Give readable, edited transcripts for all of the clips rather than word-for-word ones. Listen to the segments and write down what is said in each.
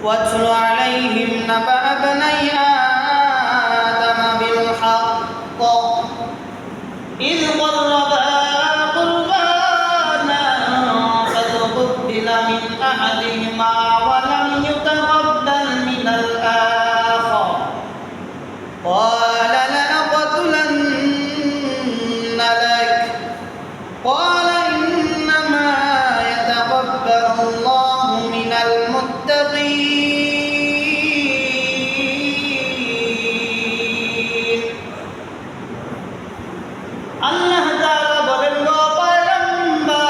واتل عليهم نبأ ابني آدم بالحق إذ قربا قربانا فتقبل من أحدهما ولم يتقبل من الآخر قال لأقتلن لك قال إنما يتقبل الله من المتقين الله تعالى বলেন গো পয়গম্বর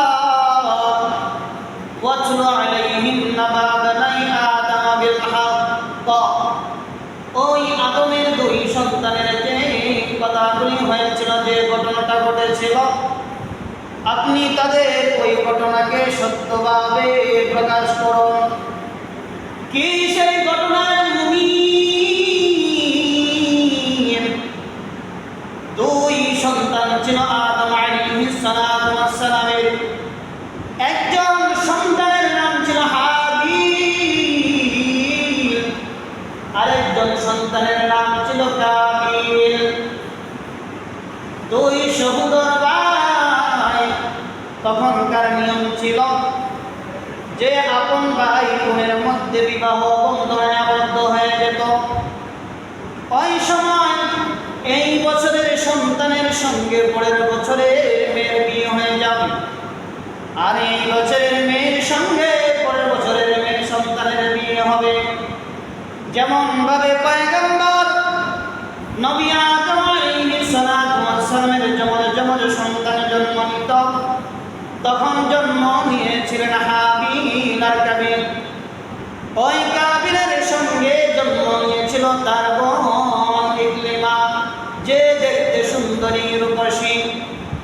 ওয়াতলু আলাইহিম নাবা বানাই আদম বিল হক ওই আদমের দুই সন্তানের যে কথাগুলি হয়েছিল যে ঘটনাটা ঘটেছিল আপনি তাদের ওই ঘটনাকে সত্যভাবে প্রকাশ করুন কি সেই ঘটনার মুমিন দুই সন্তান ছিল আদম আলাইহিস সালাতু ওয়াস সালামের একজন সন্তানের নাম ছিল হাবিল আরেকজন সন্তানের নাম ছিল কাবিল দুই সহোদর ভাই তখনকার নিয়ম ছিল যে আপন ভাই বোনের মধ্যে বিবাহ বন্ধনে আবদ্ধ হয়ে যেত ওই সময় এই বছরের সন্তানের সঙ্গে পরের বছরে মেয়ের বিয়ে হয়ে যাবে আর এই বছরের মেয়ের সঙ্গে পরের বছরের মেয়ের সন্তানের বিয়ে হবে যেমন ভাবে পয়গম্বর নবী আদম আলাইহিস সালাতু ওয়াস সালামের যমজ সন্তান জন্ম নিত তখন জন্ম নিয়েছিলেন হাবিল আর কাবিল ওই কাবিলের সঙ্গে জন্ম নিয়েছিল তার বোন ইকলিমা যে দেখতে সুন্দরী রূপসী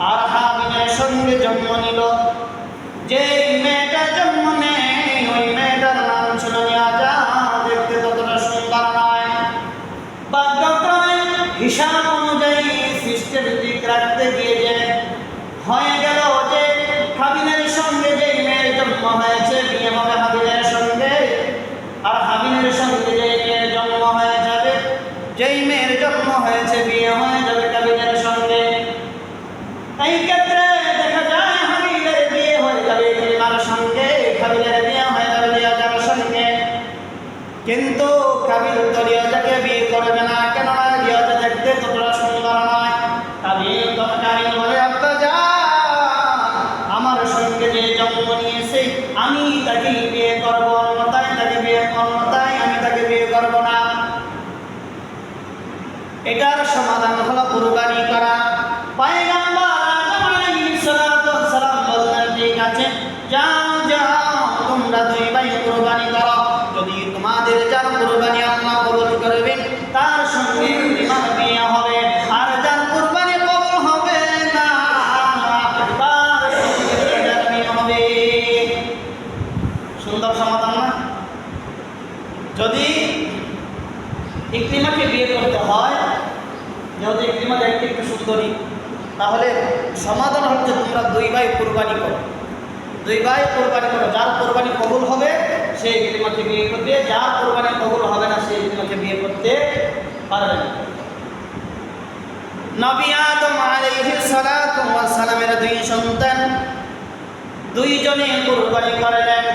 আর হাবিলের সঙ্গে জন্ম নিল যে মেয়েটা জন্ম নেয় ওই মেয়েটার নাম ছিল ইয়াজা দেখতে ততটা সুন্দর নয় ভাগ্যক্রমে হিসাব অনুযায়ী সিস্টেমেটিক রাখতে গিয়ে যে হয়ে গেল যে হাবিলের সঙ্গে যে মেয়ের জন্ম হয়েছে বিয়ে হবে হাবিলের সঙ্গে আর হাবিলের সঙ্গে যে মেয়ের জন্ম হয়ে যাবে যেই মেয়ের জন্ম হয়েছে বিয়ে হয়ে যাবে কাবিলের সঙ্গে এই ক্ষেত্রে দেখা যায় হাবিলের বিয়ে হয়ে যাবে ইকলিমার সঙ্গে কাবিলের বিয়ে হয়ে যাবে ইয়াজার সঙ্গে কিন্তু কাবিল তো ইয়াজাকে বিয়ে করবে না কেননা ইয়াজা দেখতে ততটা সুন্দর নয় কাবিল বলে আব্বা যান আমার সঙ্গে যে জন্ম নিয়েছে আমি তাকে বিয়ে করবো অন্যতায় আমি তাকে বিয়ে করব না এটার সমাধান হলো কুরবানি করা পয়গম্বর আদম আলাইহিস সালাতু ওয়াস সালাম বললেন ঠিক আছে যাও তোমরা দুই ভাই কুরবানি করো যদি তোমাদের যার কুরবানি আল্লাহ কবুল করবেন তার সঙ্গে ইকলিমার বিয়ে হবে আর যার কুরবানি কবুল হবে না তার সঙ্গে ইয়াজার বিয়ে হবে সুন্দর সমাধান না যদি ইকলিমাকে বিয়ে করতে হয় যেহেতু ইকলিমা দেখতে একটু সুন্দরী তাহলে সমাধান হচ্ছে তোমরা দুই ভাই কুরবানি করো যার কুরবানি কবুল হবে সেই ইকলিমাকে বিয়ে করবে যার কুরবানি কবুল হবে না সেই ইকলিমাকে বিয়ে করতে পারবে না নবী আদম আলাইহিস সালাতু ওয়াস সালামের দুই সন্তান দুইজনে কুরবানি করলেন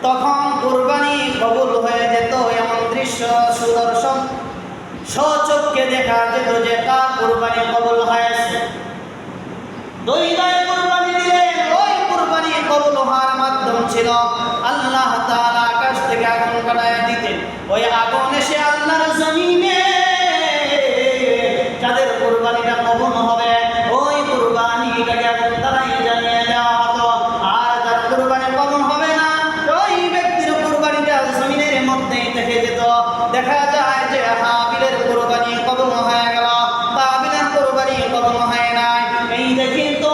তখন কুরবানি কবুল হয়ে যেত এমন দৃশ্য সুদর্শন সচক্ষে দেখা যেত যে কার কুরবানি কবুল হয়েছে দুই ভাই কুরবানি দিলেন ওই কুরবানি কবুল হওয়ার মাধ্যম ছিল আল্লাহ তাআলা আকাশ থেকে আগুন পাঠায় দিতেন ওই আগুন এসে আল্লাহর জমিনে যাদের কুরবানিটা কবুল হবে ওই কুরবানিটাকে আগুন দ্বারাই জ্বালিয়ে দেওয়া হতো আর যার কুরবানি কবুল হবে না ওই ব্যক্তির কুরবানিটা জমিনের মধ্যেই থেকে যেত দেখা যায় যে হাবিলের কুরবানি কবুল হয়ে গেল কাবিলের কুরবানি কবুল হয় নাই এই দেখি তো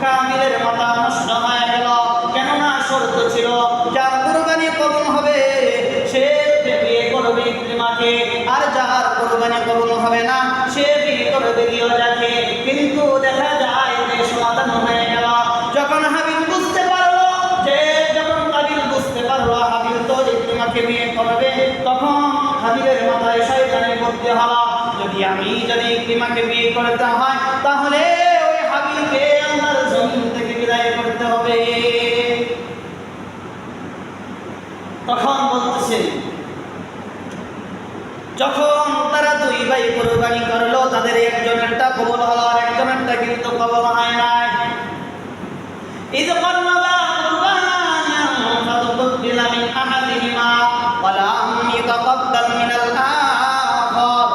কাবিলের মাথা নষ্ট হয়ে গেল কেননা শর্ত ছিল যার কুরবানি কবুল হবে সে বিয়ে করবে ইকলিমাকে আর যার কুরবানি কবুল হবে না সে বিয়ে করবে ইয়াজাকে কিন্তু দেখা যায় যে সমাধান হয়ে গেল যখন হাবিল বুঝতে পারলো যে যখন কাবিল বুঝতে পারলো হাবিল তো ইকরিমাকে বিয়ে করবে, তখন হাবিলের মাথায় শয়তানের বুদ্ধি হলো, যদি ইকরিমাকে বিয়ে করতে হয় তাহলে ওই হাবিলকে আল্লাহর জমিন থেকে বিদায় করতে হবে। তখন বলতেছে, যখন তারা দুই ভাই কুরবানি করলো, তাদের একজনেরটা কবুল হলো আর একজনেরটা কিন্তু কবুল হয় নাই। إذ قربا قربانا فتقبل من أحدهما ولم يتقبل من الآخر।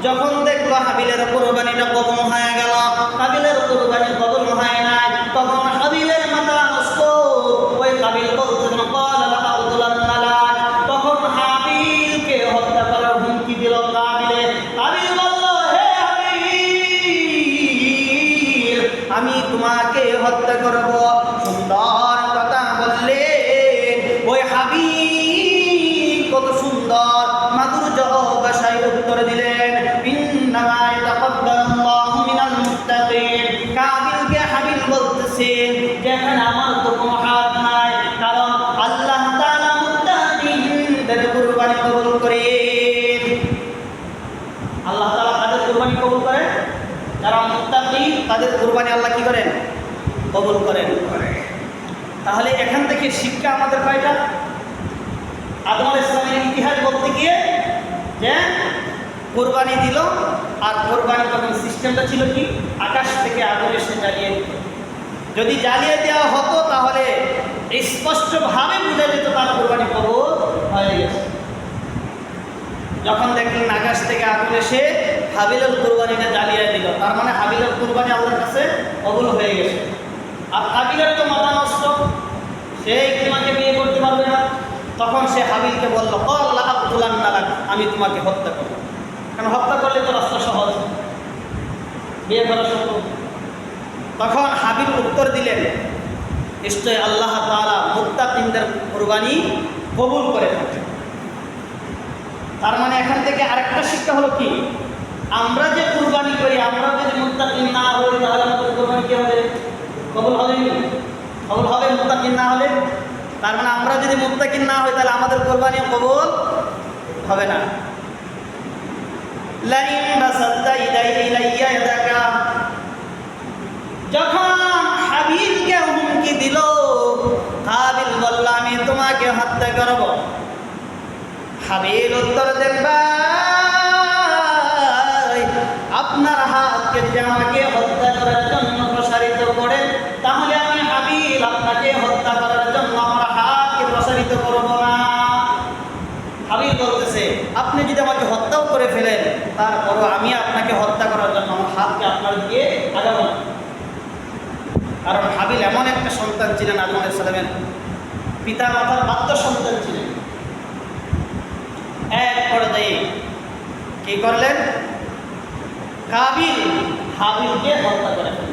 যখন দেখলো হাবিলের কুরবানিটা কবুল হয়ে গেল, কাবিলের কুরবানি কবুল হয় নাই, তখন হাবিলের মাথা নষ্ট। ওই কাবিল বলতেন ক্বালা লাআকতুলান্না লাক। তখন হাবিলকে হত্যা করার হুমকি দিল কাবিলে। কাবিল বলল, হে হাবিল, আমি তোমাকে হত্যা করব। সুন্দর কথা বললেন ওই হাবিল, কত সুন্দর মাধুর্য ভাষায় উত্তর দিলেন, ইন্নামা ইয়াতাকাব্বালুল্লাহু মিনাল মুত্তাকিন। কাবিলকে হাবিল বলতেছেন, যেখানে আমার তো কোনো হাত নাই, কারণ আল্লাহ তাআলা মুত্তাকিনদের কুরবানি কবুল করেন। আল্লাহ তাআলা তাদের কুরবানি কবুল করেন, যারা মুত্তাকি তাদের কুরবানি আল্লাহ কি করেন? কবুল করেন। তাহলে এখান থেকে শিক্ষা আমাদের কয়টা? আদম আলাইহিস সালামের ইতিহাস বলতে গিয়ে যে কুরবানি দিল, আর কুরবানি তখন সিস্টেমটা ছিল কি, আকাশ থেকে আগুন এসে জ্বালিয়ে দিত। যদি জ্বালিয়ে দেওয়া হতো তাহলে স্পষ্টভাবে বোঝা যেত তার কুরবানি কবুল হয়ে গেছে। যখন দেখলেন আকাশ থেকে আগুন এসে হাবিলের কুরবানিটা জ্বালিয়ে দিল, তার মানে হাবিলের কুরবানি আল্লাহর কাছে কবুল হয়ে গেছে। আর হাবিলের তো মাথা নষ্ট, সে ইকরিমাকে বিয়ে করতে পারবে না। তখন সে হাবিলকে বলল, ক্বালা লাআকতুলান্না লাক, আমি তোমাকে হত্যা করব। কারণ হত্যা করলে তো রাস্তা সহজ, বিয়ে করা সম্ভব। তখন হাবিল উত্তর দিলেন, নিশ্চয় আল্লাহ তাআলা মুত্তাকিনদের কুরবানি কবুল করে থাকেন। তার মানে এখান থেকে আরেকটা শিক্ষা হলো কি, আমরা যে কুরবানি করি, আমরা যদি মুত্তাকিন না হই তাহলে আমাদের কুরবানি কি হবে? কবুল হবে কি? কবুল হবে মুত্তাকিন না হলে? তার মানে আমরা যদি মুত্তাকিন না হই তাহলে আমাদের কুরবানি কবুল হবে না। লাইন বাসাদা ইলাইয়া ইয়াদাকা, যখন হাবিলকে হুমকি দিল, কাবিল বলল, আমি তোমাকে হত্যা করব। হাবিল উত্তর দেন, ভাই, আপনার হাতকে যদি আমাকে হত্যা করার জন্য প্রসারিত করেন, তাহলে আমি হাবিল আপনাকে হত্যা করার জন্য আমার হাতকে প্রসারিত করব না। হাবিল বলতেছে, আপনি যদি আমাকে হত্যাও করে ফেলেন, তারপরও আমি আপনাকে হত্যা করার জন্য আমার হাতকে আপনার দিকে আগাবো না। কারণ হাবিল এমন একটা সন্তান ছিলেন, আদম আলাইহিস সালামের পিতা মাতার বাধ্য সন্তান ছিলেন। এক পর্যায়ে কি করলেন? কাবিল হাবিলকে হত্যা করে ফেললেন।